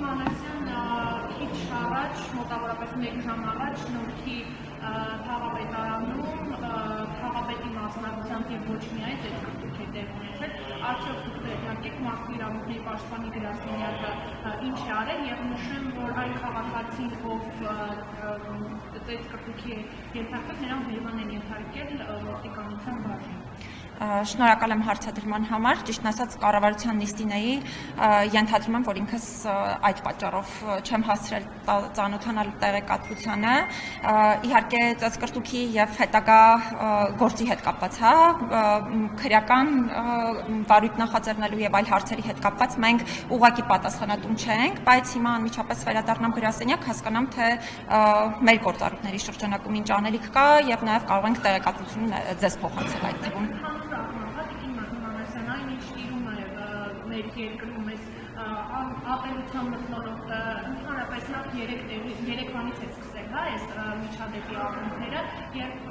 Մանասյան քիչ առաջ, մոտավորապես 1 ժամ առաջ Նորքի քաղաքապետարանում քաղաքապետի մասնակցությամբ եւ ոչ միայն ծեծկռտուք է տեղ ունեցել, արդյոք դուք տեղյակ մարդու իրավունքների պաշտպանի գրասենյակը ինչ է արել եւ նշեմ, որ այն քաղաքացին, ով ծեծկռտուքի է ենթարկվել, նրան վերևան են ենթարկել ոստիկանության բաժին։ Շնորհակալ եմ հարցադրման համար, ճիշտն ասած կառավարության նիստին էի, ենթադրում եմ, որ ինքս այդ պատճառով չեմ հասցրել ծանոթանալ տեղեկատվությանը, իհարկե ծեծկռտուքի եւ հետագա գործի հետ կապված, քրեական վարույթ նախաձեռնելու եւ այլ հարցերի հետ կապված մենք ուղղակի պատասխանատուն չենք, բայց հիմա անմիջապես վերադառնամ գրասենյակ, հասկանամ, թե մեր գործառույթների շրջանակում ինչ անելիք կա եւ նաեւ կարող ենք տեղեկատվություն ձեզ փոխանցել այդ թվում։ Մեր երկրում ես ապելության մթնոլորտը ընդհանրապես նախ երեկվանից է սկսել, այս միջադեպի արդյունքները, երբ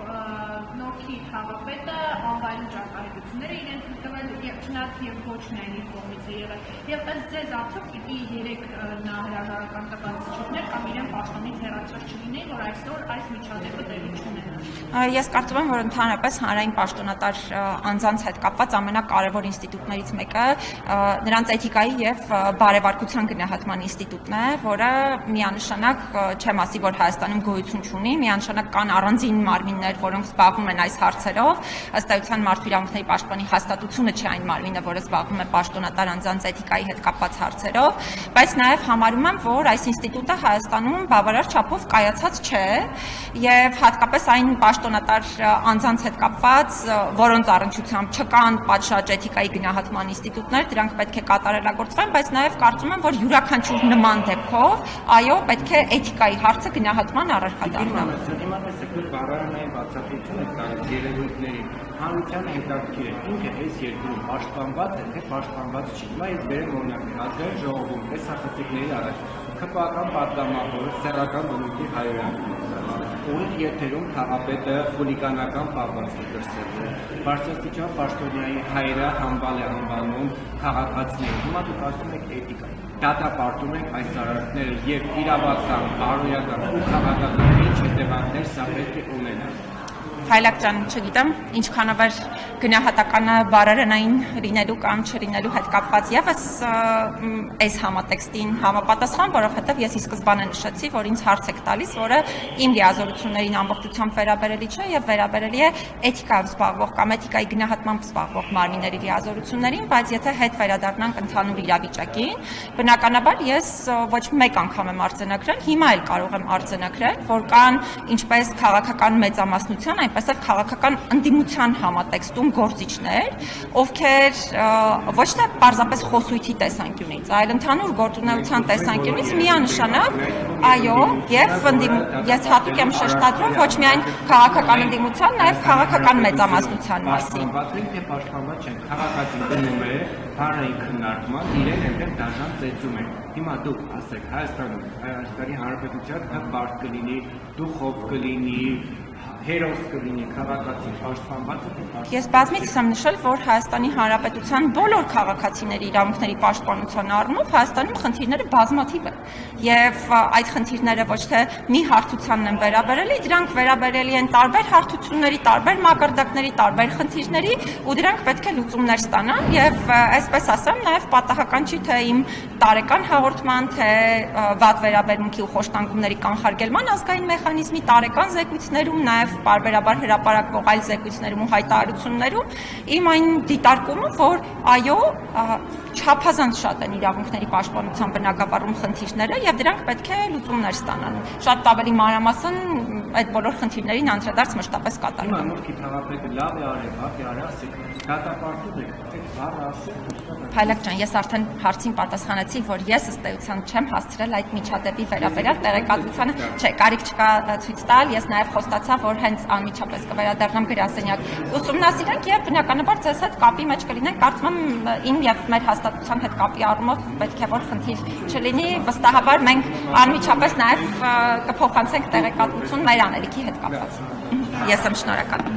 Նորքի քաղաքապետը անվայրում ճարտարապետությունները իրեն թույլ տվել չնայած եւ ոչ միայն իր կողմից է եղել։ Եվ ըստ ձեզ արդյոք պիտի 3 նա հրաժարական տված չուներ կամ իրեն պաշտոնից հեռացրած չլինեին, որ այսօր այս միջադեպը տեղի չունենա։ Ես կարծում եմ, որ ընդհանրապես հանրային պաշտոնատար անձանց հետ կապված ամենակարևոր ինստիտուտներից մեկը նրանց էթիկայի եւ բարեվարկության գնահատման ինստիտուտն է, որը միանշանակ չեմ ասի, որ Հայաստանում գոյություն չունի, միանշանակ կան առանձին մարմիններ, որոնք զբաղվում են այս հարցերով, ըստ էության մարդու իրավունքների պաշտպանի հաստատությունը չէ այն մարմինը, որը զբաղվում է պաշտոնատար անձանց էթիկայի հետ կապված հարցերով, բայց նաեւ համարում եմ, որ այս ինստիտուտը Հայաստանում բավարար չափով կայացած չէ եւ հատկապես այն պաշտոնատար անձանց հետ կապված, որոնց առնչությամբ չկան պատշաճ էթիկայի գնահատման ինստիտուտներ, դրանք պետք է կատարելագործվեն, բայց նաեւ կարծում եմ, որ յուրաքանչյուր նման դեպքով, այո, պետք է էթիկայի հարցը գնահատման առարկա դառնա։ Հիմա տեսեք, որ բառարանային բացատրություն է տալիս երևույթների հանրության հետաքրքիր է, ինքը այս երկրում պաշտպանված է, թե պաշտպանված չի։ Հիմա ես բերեմ օրինակ ազգային ժողովում, տեսախցիկների առաջ ԿՊԱ-կան պատգամավորը սեռական բնույթի հայրենիք ուղիղ եթերում քաղաքապետը խուլիգանական պահվածք է դրսևորել։ Բարձրաստիճան պաշտոնյայի հայրը համբալ է անվանում քաղաքացիներին։ Հիմա դուք ասում եք էթիկա։ Դատապարտում եք այս արարքները եւ իրավական, բարոյական ու քաղաքական ինչ հետևանքներ սա պետք է ունենա։ Հայլակ ջան, չգիտեմ, ինչքանով էր գնահատականը բարարանային լինելու կամ չլինելու հետ կապված եւս այս համատեքստին համապատասխան, որովհետեւ ես ի սկզբանե նշեցի, որ ինձ հարց եք տալիս, որը իմ լիազորություններին ամբողջությամբ վերաբերելի չէ եւ վերաբերելի է էթիկայով զբաղվող կամ էթիկայի գնահատմամբ զբաղվող մարմինների լիազորություններին, բայց եթե հետ վերադառնանք ընդհանուր իրավիճակին, բնականաբար ես ոչ մեկ անգամ եմ արձանագրել, հիմա էլ կարող եմ արձանագրել, որ կան ինչպես քաղաքական մեծամասնության, այնպես էլ քաղաքական ընդդիմության համատեքստում գործիչներ, ովքեր ոչ թե պարզապես խոսույթի տեսանկյունից, այլ ընդհանուր գործունեության տեսանկյունից միանշանակ, այո, եւ ես հատուկ եմ շեշտադրում ոչ միայն քաղաքական ընդդիմության, նաեւ քաղաքական մեծամասնության մասին։ Պաշտպանված չեն, քաղաքացին գնում է հանրային քննարկման, իրեն այնտեղ դաժան ծեծում են։ Հիմա դուք ասեք Հայաստանի Հանրապետության թե բարդ կլինի, դուխով կլինի, հերոս կլինի քաղաքացին պաշտպանված է։ Ես բազմիցս եմ նշել, որ Հայաստանի Հանրապետության բոլոր քաղաքացիների իրավունքների պաշտպանության առումով Հայաստանում խնդիրները բազմաթիվ են եւ այդ խնդիրները ոչ թե մի հարթությանն են վերաբերելի, դրանք վերաբերելի են տարբեր հարթությունների, տարբեր մակարդակների, տարբեր խնդիրների ու դրանք պետք է լուծումներ ստանան եւ այսպես ասեմ նաեւ պատահական չի թե իմ տարեկան հաղորդման, թե վատ վերաբերմունքի ու խոշտանգումների կանխարգելման ազգային մեխանիզմի տարեկան զեկույցներում նաեւ պարբերաբար հրապարակվող այլ զեկույցներում ու հայտարարություններում իմ այն դիտարկումը, որ այո, չափազանց շատ են իրավունքների պաշտպանության բնագավառում խնդիրները եւ դրանք պետք է լուծումներ ստանան։ Շատ ավելի մանրամասն այդ բոլոր խնդիրներին անդրադարձ մշտապես կատարվում է։ Նորքի քաղաքապետը լավ է արել, վատ է արել, ասեք, դատապարտում եք, այդ բառը ասեք։ Հայլակ ջան, ես արդեն հարցին պատասխանեցի, որ ես ըստ էության չեմ հասցրել այդ միջադեպի վերաբերյալ տեղեկատվությանը, չէ, կարիք չկա ցույց տալ, ես նաեւ խոստացա, որ հենց անմիջապես կվերադառնամ գրասենյակ ուսումնասիրենք եւ բնականաբար ձեզ հետ կապի մեջ կլինենք, կարծում եմ իմ եւ մեր հաստատության հետ կապի առումով պետք է որ խնդիր չլինի, վստահաբար մենք անմիջապես նաեւ կփոխանցենք տեղեկատվություն մեր անելիքի հետ կապված։ Ես եմ շնորհակալ։